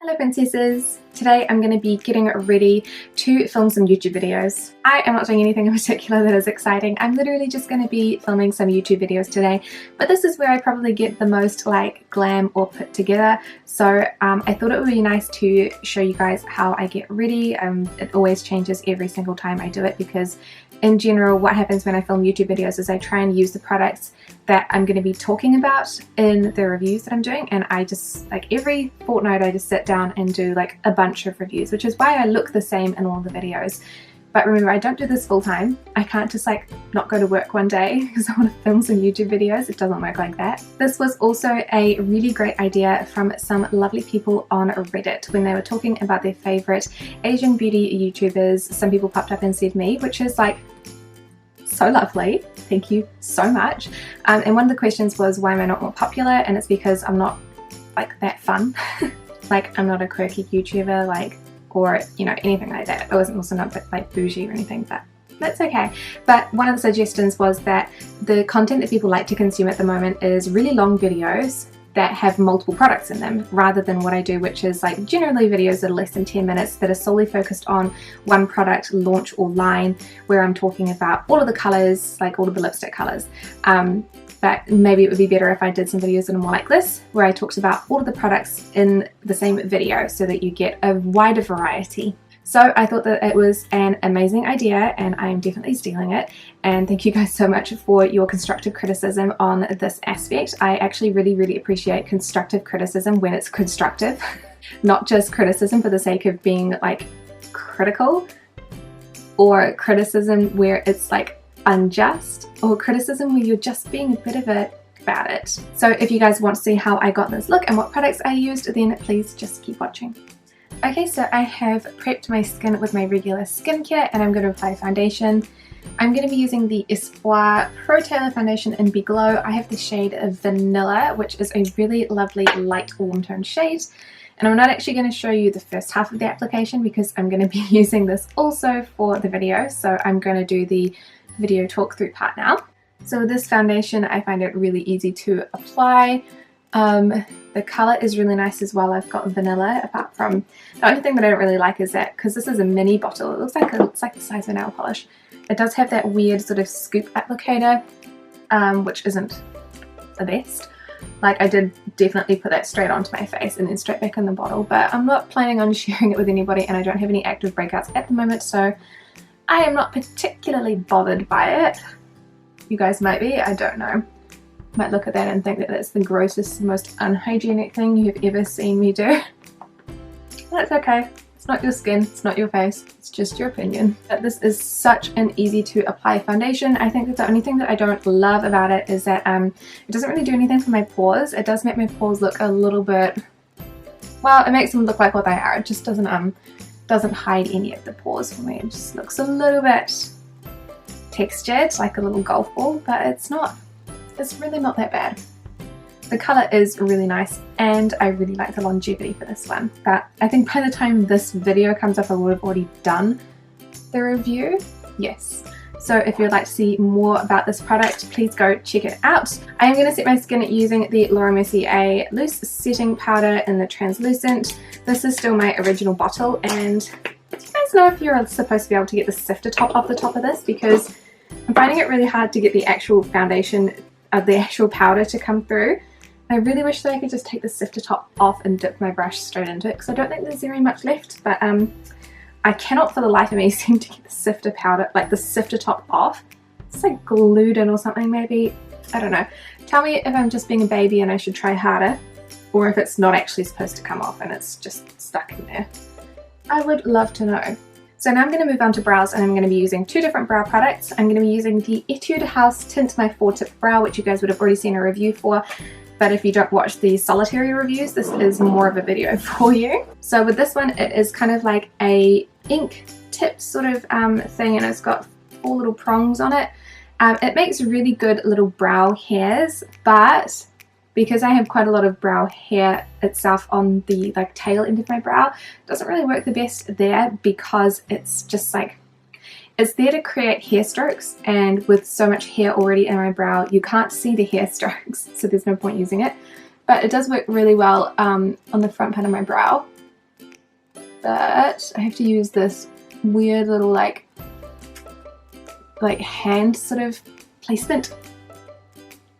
Hello princesses! Today I'm going to be getting ready to film some YouTube videos. I am not doing anything in particular that is exciting. I'm literally just going to be filming some YouTube videos today, but this is where I probably get the most like glam or put together. So I thought it would be nice to show you guys how I get ready. It always changes every single time I do it because in general what happens when I film YouTube videos is I try and use the products that I'm going to be talking about in the reviews that I'm doing, and I just like every fortnight I just sit down and do like a bunch of reviews, which is why I look the same in all the videos. But remember, I don't do this full time. I can't just like not go to work one day because I want to film some YouTube videos. It doesn't work like that. This was also a really great idea from some lovely people on Reddit when they were talking about their favorite Asian beauty YouTubers. Some people popped up and said me, which is like so lovely. Thank you so much. And one of the questions was, why am I not more popular? And it's because I'm not like that fun. Like I'm not a quirky YouTuber, like, or you know, anything like that. I wasn't also not like bougie or anything, but that's okay. But one of the suggestions was that the content that people like to consume at the moment is really long videos that have multiple products in them, rather than what I do, which is like generally videos that are less than 10 minutes that are solely focused on one product launch or line, where I'm talking about all of the colors, like all of the lipstick colors. But maybe it would be better if I did some videos that are more like this, where I talked about all of the products in the same video so that you get a wider variety. So I thought that it was an amazing idea and I am definitely stealing it. And thank you guys so much for your constructive criticism on this aspect. I actually really appreciate constructive criticism when it's constructive, not just criticism for the sake of being like critical, or criticism where it's like unjust, or criticism where you're just being a bit of a about it. So if you guys want to see how I got this look and what products I used, then please just keep watching. Okay, so I have prepped my skin with my regular skincare and I'm going to apply foundation. I'm going to be using the Espoir Pro Tailor Foundation in Be Glow. I have the shade of Vanilla, which is a really lovely light warm tone shade. And I'm not actually going to show you the first half of the application because I'm going to be using this also for the video. So I'm going to do the video talk through part now. So with this foundation, I find it really easy to apply. The colour is really nice as well. I've got vanilla, apart from the only thing that I don't really like is that because this is a mini bottle, it looks like the size of a nail polish. It does have that weird sort of scoop applicator, which isn't the best. Like I did definitely put that straight onto my face and then straight back in the bottle, but I'm not planning on sharing it with anybody and I don't have any active breakouts at the moment, so I am not particularly bothered by it. You guys might be, I don't know. Might look at that and think that that's the grossest, most unhygienic thing you have ever seen me do. That's okay. It's not your skin, it's not your face, it's just your opinion. But this is such an easy to apply foundation. I think that the only thing that I don't love about it is that it doesn't really do anything for my pores. It does make my pores look a little bit, well, it makes them look like what they are. It just doesn't hide any of the pores for me. It just looks a little bit textured, like a little golf ball, but it's not. It's really not that bad. The colour is really nice and I really like the longevity for this one, but I think by the time this video comes up I would have already done the review. Yes. So if you'd like to see more about this product, please go check it out. I am going to set my skin using the Laura Mercier loose setting powder in the translucent. This is still my original bottle, and do you guys know if you're supposed to be able to get the sifter top off the top of this? Because I'm finding it really hard to get the actual foundation the actual powder to come through. I really wish that I could just take the sifter top off and dip my brush straight into it because I don't think there's very much left, but I cannot for the life of me seem to get the sifter powder, like the sifter top off. It's like glued in or something maybe. I don't know. Tell me if I'm just being a baby and I should try harder, or if it's not actually supposed to come off and it's just stuck in there. I would love to know. So now I'm going to move on to brows, and I'm going to be using two different brow products. I'm going to be using the Etude House Tint My 4-Tip Brow, which you guys would have already seen a review for, but if you don't watch the solitary reviews, this is more of a video for you. So with this one, it is kind of like a ink tip sort of thing, and it's got 4 little prongs on it. It makes really good little brow hairs, but because I have quite a lot of brow hair itself on the like tail end of my brow, it doesn't really work the best there because it's just like, it's there to create hair strokes, and with so much hair already in my brow, you can't see the hair strokes, so there's no point using it. But it does work really well on the front part of my brow. but I have to use this weird little like hand sort of placement.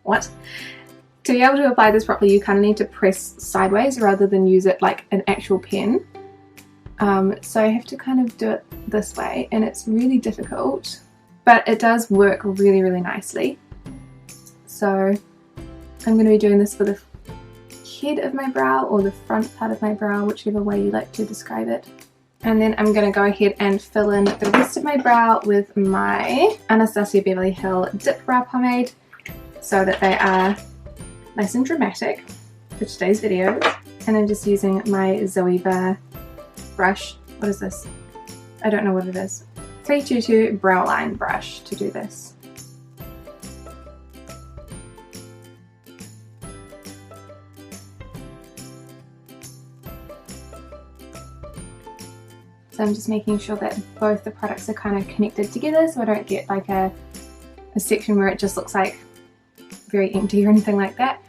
What? To be able to apply this properly, you kind of need to press sideways rather than use it like an actual pen. So I have to kind of do it this way, and it's really difficult, but it does work really, really nicely. So I'm going to be doing this for the head of my brow or the front part of my brow, whichever way you like to describe it. And then I'm going to go ahead and fill in the rest of my brow with my Anastasia Beverly Hills Dip Brow Pomade so that they are nice and dramatic for today's video. And I'm just using my Zoeva brush. What is this? I don't know what it is. 322 brow line brush to do this. So I'm just making sure that both the products are kind of connected together so I don't get like a section where it just looks like very empty or anything like that.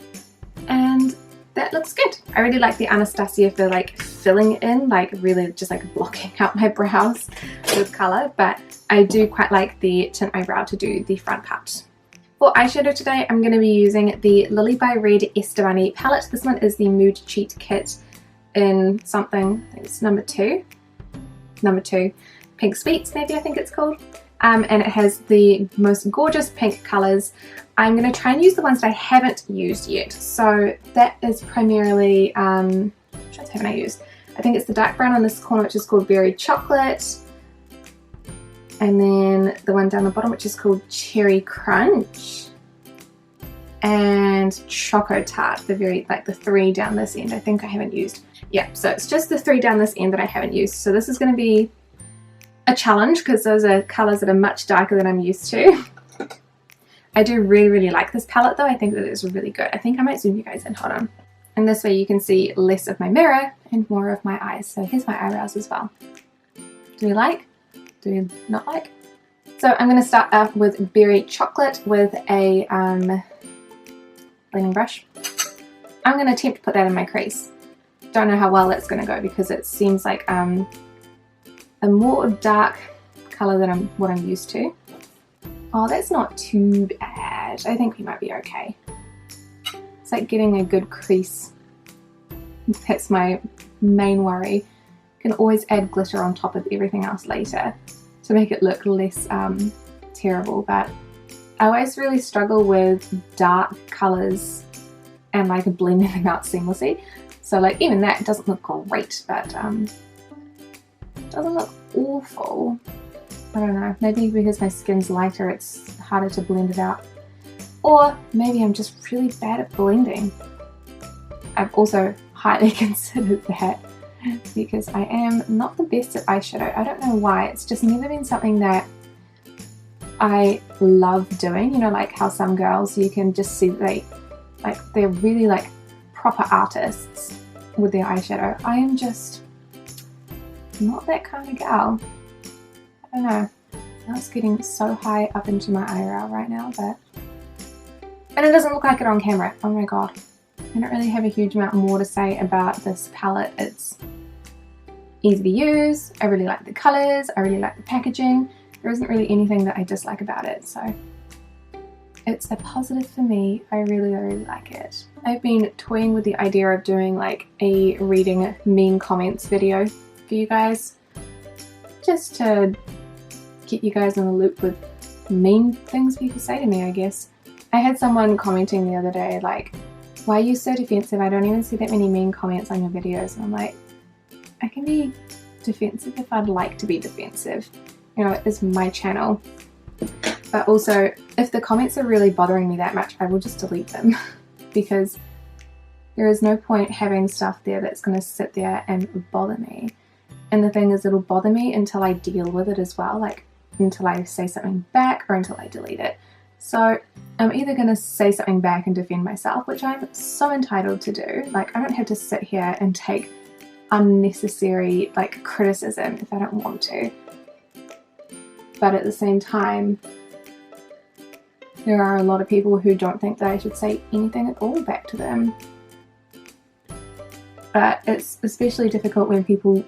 And that looks good. I really like the Anastasia for like filling in, like really just like blocking out my brows with colour, but I do quite like the Tint My Brow to do the front part. For eyeshadow today, I'm going to be using the Lily by Red Esteban palette. This one is the Mood Cheat Kit in something, I think it's number two, Pink Sweets maybe I think it's called. And it has the most gorgeous pink colours. I'm going to try and use the ones that I haven't used yet. So that is primarily, which ones haven't I used? I think it's the dark brown on this corner, which is called Berry Chocolate. And then the one down the bottom, which is called Cherry Crunch. And Choco Tart, the very, like the three down this end, I think I haven't used. Yeah, so it's just the three down this end that I haven't used. So this is going to be a challenge because those are colours that are much darker than I'm used to. I do really, really like this palette though. I think that it's really good. I think I might zoom you guys in, hold on. And this way you can see less of my mirror and more of my eyes. So here's my eyebrows as well. Do you like? Do you not like? So I'm going to start off with Berry Chocolate with a blending brush. I'm going to attempt to put that in my crease. Don't know how well that's going to go because it seems like a more dark colour than what I'm used to. Oh, that's not too bad. I think we might be okay. It's like getting a good crease. That's my main worry. You can always add glitter on top of everything else later to make it look less terrible, but I always really struggle with dark colours and like blending them out seamlessly. So like even that doesn't look great, but doesn't look awful. I don't know, maybe because my skin's lighter it's harder to blend it out. Or maybe I'm just really bad at blending. I've also highly considered that because I am not the best at eyeshadow. I don't know why, it's just never been something that I love doing. You know, like how some girls you can just see they're really like proper artists with their eyeshadow. I am just not that kind of gal. I don't know. Now it's getting so high up into my eyebrow right now, and it doesn't look like it on camera. Oh my god. I don't really have a huge amount more to say about this palette. It's easy to use. I really like the colours. I really like the packaging. There isn't really anything that I dislike about it, so it's a positive for me. I really, really like it. I've been toying with the idea of doing like a reading mean comments video for you guys, just to get you guys in the loop with mean things people say to me, I guess. I had someone commenting the other day like, why are you so defensive? I don't even see that many mean comments on your videos. And I'm like, I can be defensive if I'd like to be defensive. You know, it's my channel. But also, if the comments are really bothering me that much, I will just delete them because there is no point having stuff there that's going to sit there and bother me. And the thing is, it'll bother me until I deal with it as well, like until I say something back or until I delete it. So I'm either going to say something back and defend myself, which I'm so entitled to do. Like, I don't have to sit here and take unnecessary like criticism if I don't want to. But at the same time, there are a lot of people who don't think that I should say anything at all back to them. But it's especially difficult when people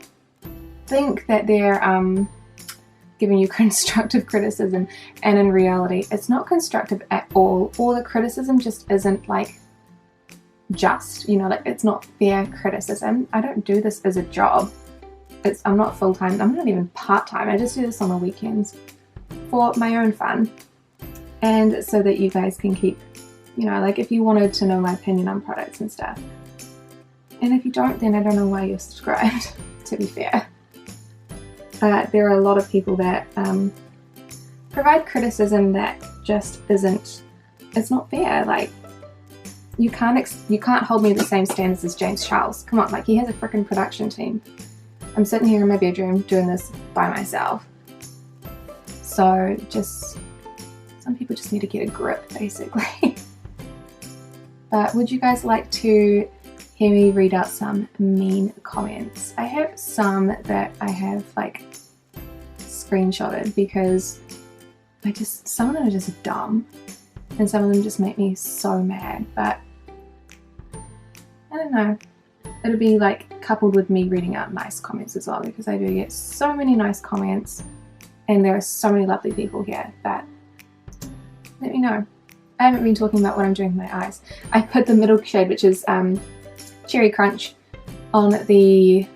think that they're giving you constructive criticism, and in reality it's not constructive at all, or the criticism just isn't like just, you know, like it's not fair criticism. I don't do this as a job. I'm not full-time, I'm not even part-time. I just do this on the weekends for my own fun, and so that you guys can keep, you know, like if you wanted to know my opinion on products and stuff. And if you don't, then I don't know why you're subscribed, to be fair. But there are a lot of people that provide criticism that just isn't, it's not fair. Like, you can't hold me to the same standards as James Charles. Come on, like, he has a freaking production team. I'm sitting here in my bedroom doing this by myself. So just, some people just need to get a grip, basically. But would you guys like to hear me read out some mean comments? I have some that I have like screenshotted because some of them are just dumb, and some of them just make me so mad. But I don't know, it'll be like coupled with me reading out nice comments as well, because I do get so many nice comments and there are so many lovely people here. But let me know. I haven't been talking about what I'm doing with my eyes. I put the middle shade, which is Cherry Crunch, on the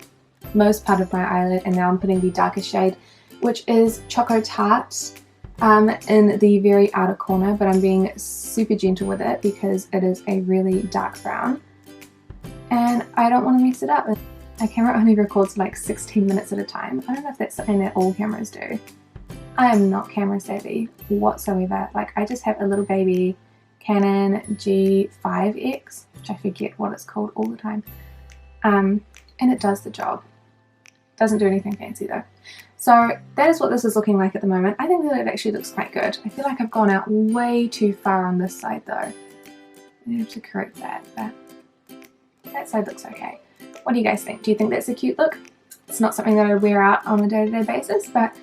most part of my eyelid, and now I'm putting the darker shade, which is Choco Tart, in the very outer corner, but I'm being super gentle with it because it is a really dark brown and I don't want to mess it up. My camera only records like 16 minutes at a time. I don't know if that's something that all cameras do. I am not camera savvy whatsoever. Like, I just have a little baby Canon G5X, which I forget what it's called all the time, and it does the job. Doesn't do anything fancy though. So that is what this is looking like at the moment. I think that it actually looks quite good. I feel like I've gone out way too far on this side though. I have to correct that, but that side looks okay. What do you guys think? Do you think that's a cute look? It's not something that I wear out on a day-to-day basis, but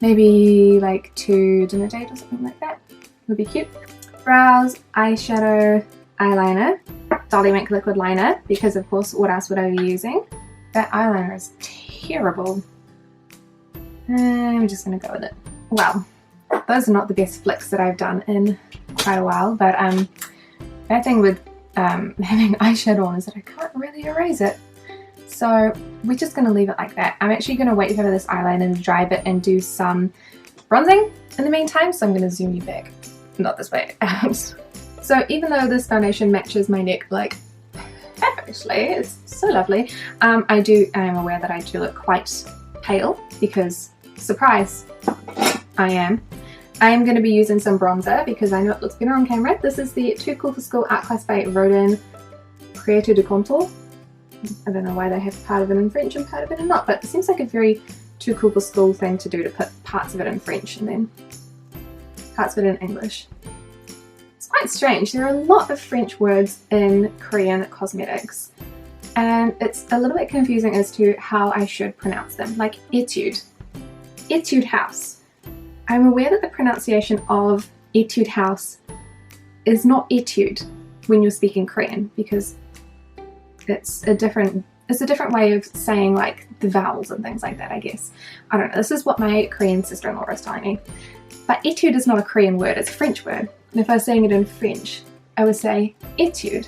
maybe like to dinner date or something like that would be cute. Brows, eyeshadow, eyeliner, Dolly Mink liquid liner, because of course what else would I be using? That eyeliner is terrible. I'm just gonna go with it. Well, those are not the best flicks that I've done in quite a while, but bad thing with having eyeshadow on is that I can't really erase it. So we're just gonna leave it like that. I'm actually gonna wait for this eyeliner to dry a bit and do some bronzing in the meantime, so I'm gonna zoom you back. Not this way. So even though this foundation matches my neck like perfectly, it's so lovely, I am aware that I do look quite pale because, surprise, I am going to be using some bronzer because I know it looks better on camera. This is the Too Cool for School Art Class by Rodin Creator de Contour. I don't know why they have part of it in French and part of it in not, but it seems like a very Too Cool for School thing to do, to put parts of it in French and then parts of it in English. It's quite strange. There are a lot of French words in Korean cosmetics, and it's a little bit confusing as to how I should pronounce them. Like Etude House. I'm aware that the pronunciation of Etude House is not Etude when you're speaking Korean, because it's a different way of saying like the vowels and things like that, I guess. I don't know. This is what my Korean sister-in-law was telling me. But etude is not a Korean word, it's a French word. And if I was saying it in French, I would say etude.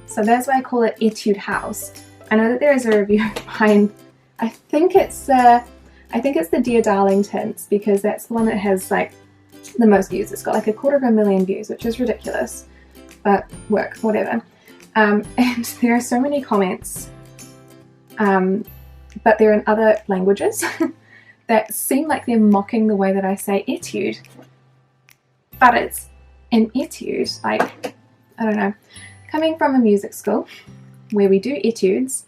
So that's why I call it Etude House. I know that there is a review behind, I think it's the Dear Darling tints, because that's the one that has like the most views. It's got like 250,000 views, which is ridiculous, but whatever. And there are so many comments, but they're in other languages that seem like they're mocking the way that I say etude, but it's an etude. Like, I don't know, coming from a music school where we do etudes,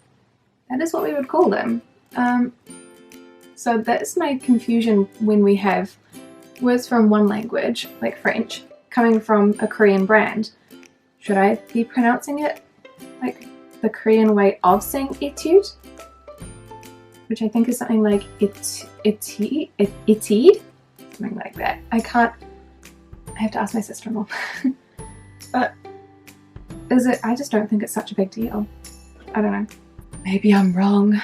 that is what we would call them. So that's my confusion when we have words from one language, like French, coming from a Korean brand. Should I be pronouncing it like the Korean way of saying etude? Which I think is something like etude? Something like that. I have to ask my sister-in-law. But is it? I just don't think it's such a big deal. I don't know. Maybe I'm wrong.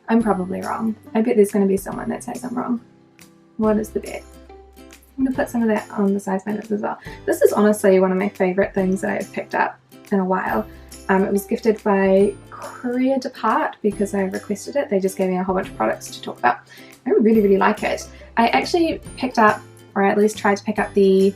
I'm probably wrong. I bet there's going to be someone that says I'm wrong. What is the bet? I'm going to put some of that on the size bandits as well. This is honestly one of my favourite things that I've picked up in a while. It was gifted by Courier Depart because I requested it. They just gave me a whole bunch of products to talk about. I really, really like it. I actually picked up, or at least tried to pick up the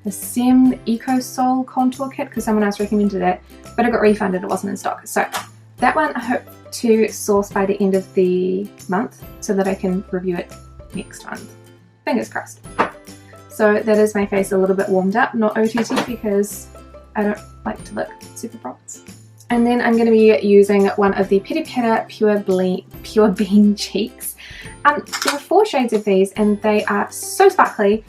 Sem Eco Sol Contour Kit because someone else recommended it, but it got refunded, it wasn't in stock. So that one I hope to source by the end of the month so that I can review it next month. Fingers crossed. So that is my face a little bit warmed up, not OTT because I don't like to look super bronze. And then I'm going to be using one of the Pity Pitta Pure Bean Cheeks. There are 4 shades of these and they are so sparkly,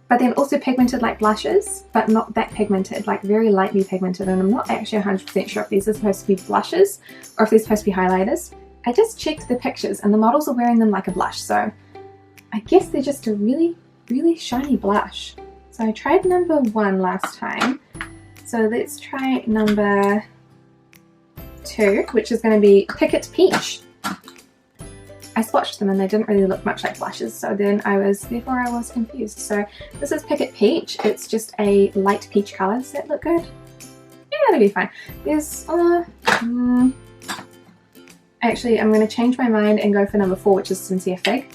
but then also pigmented like blushes, but not that pigmented, like very lightly pigmented, and I'm not actually 100% sure if these are supposed to be blushes or if they're supposed to be highlighters. I just checked the pictures and the models are wearing them like a blush, so I guess they're just a really, really shiny blush. So I tried number 1 last time, so let's try number 2, which is going to be Picket Peach. I swatched them and they didn't really look much like blushes, so then I was confused. So this is Picket Peach. It's just a light peach colour. Does that look good? Yeah, that'll be fine. There's actually, I'm going to change my mind and go for number 4, which is Sincere Fig.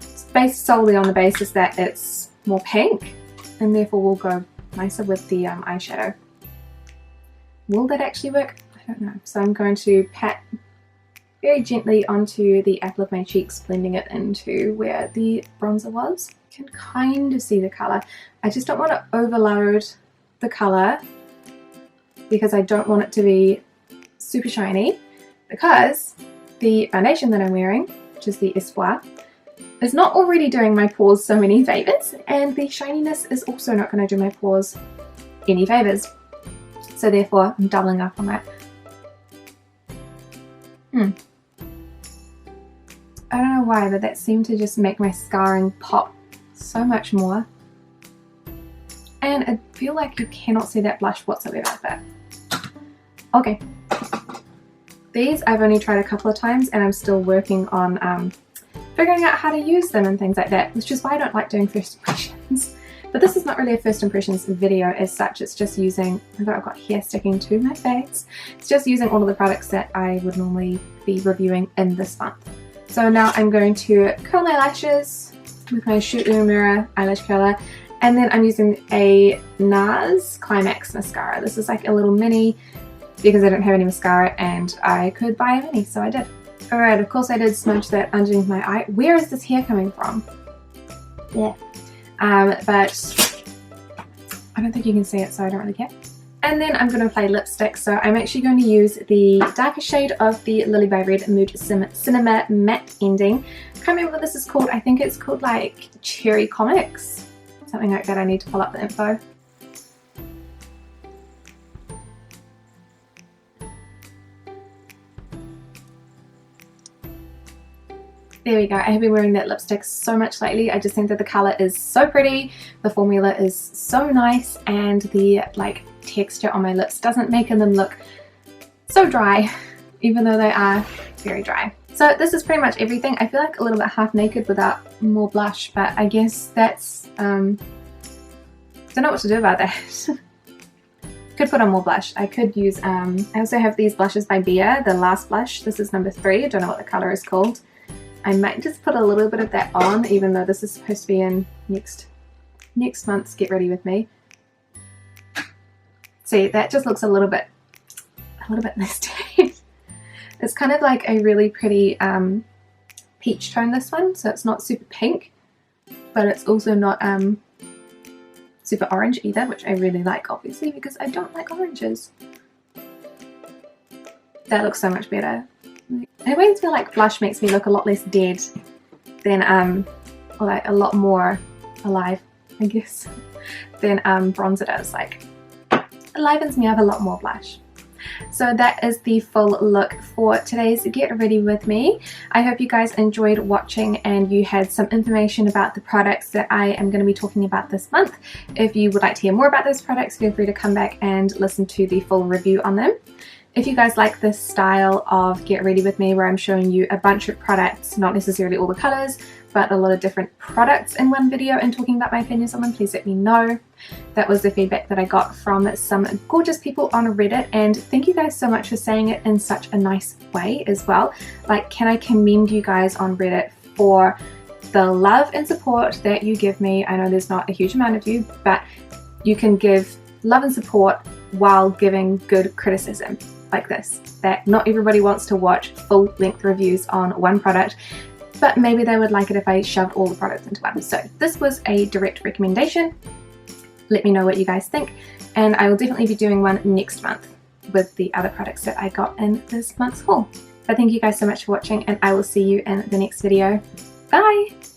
It's based solely on the basis that it's more pink and therefore will go nicer with the eyeshadow. Will that actually work? I don't know. So I'm going to pat very gently onto the apple of my cheeks, blending it into where the bronzer was. You can kind of see the colour. I just don't want to overload the colour because I don't want it to be super shiny, because the foundation that I'm wearing, which is the Espoir, is not already doing my pores so many favours, and the shininess is also not going to do my pores any favours. So therefore I'm doubling up on that. I don't know why, but that seemed to just make my scarring pop so much more. And I feel like you cannot see that blush whatsoever, but okay. These I've only tried a couple of times and I'm still working on figuring out how to use them and things like that, which is why I don't like doing first impressions. But this is not really a first impressions video as such, it's just using, I've got hair sticking to my face. It's just using all of the products that I would normally be reviewing in this month. So now I'm going to curl my lashes with my Shoot Mirror eyelash curler, and then I'm using a NARS Climax mascara. This is like a little mini because I don't have any mascara and I could buy a mini, so I did. Alright, of course I did smudge that underneath my eye. Where is this hair coming from? Yeah. But I don't think you can see it, so I don't really care. And then I'm going to apply lipstick, so I'm actually going to use the darker shade of the Lily by Red Mood Cinema Matte Ending. I can't remember what this is called. I think it's called like Cherry Comics. Something like that. I need to pull up the info. There we go. I have been wearing that lipstick so much lately. I just think that the colour is so pretty, the formula is so nice, and the like texture on my lips doesn't make them look so dry, even though they are very dry. So this is pretty much everything. I feel like a little bit half naked without more blush, but I guess that's don't know what to do about that. Could put on more blush. I could use I also have these blushes by Becca, the last blush. This is number 3. I don't know what the colour is called. I might just put a little bit of that on, even though this is supposed to be in next month's Get Ready With Me. See, that just looks a little bit misty. It's kind of like a really pretty peach tone, this one, so it's not super pink, but it's also not super orange either, which I really like, obviously, because I don't like oranges. That looks so much better. I always feel like blush makes me look a lot less dead than, or like a lot more alive, I guess, than bronzer does. Like, it livens me up a lot more, blush. So that is the full look for today's Get Ready With Me. I hope you guys enjoyed watching and you had some information about the products that I am going to be talking about this month. If you would like to hear more about those products, feel free to come back and listen to the full review on them. If you guys like this style of Get Ready With Me where I'm showing you a bunch of products, not necessarily all the colours, but a lot of different products in one video and talking about my opinions on them, please let me know. That was the feedback that I got from some gorgeous people on Reddit, and thank you guys so much for saying it in such a nice way as well. Like, can I commend you guys on Reddit for the love and support that you give me. I know there's not a huge amount of you, but you can give love and support while giving good criticism like this, that not everybody wants to watch full-length reviews on one product, but maybe they would like it if I shoved all the products into one. So this was a direct recommendation. Let me know what you guys think, and I will definitely be doing one next month with the other products that I got in this month's haul. But thank you guys so much for watching, and I will see you in the next video. Bye!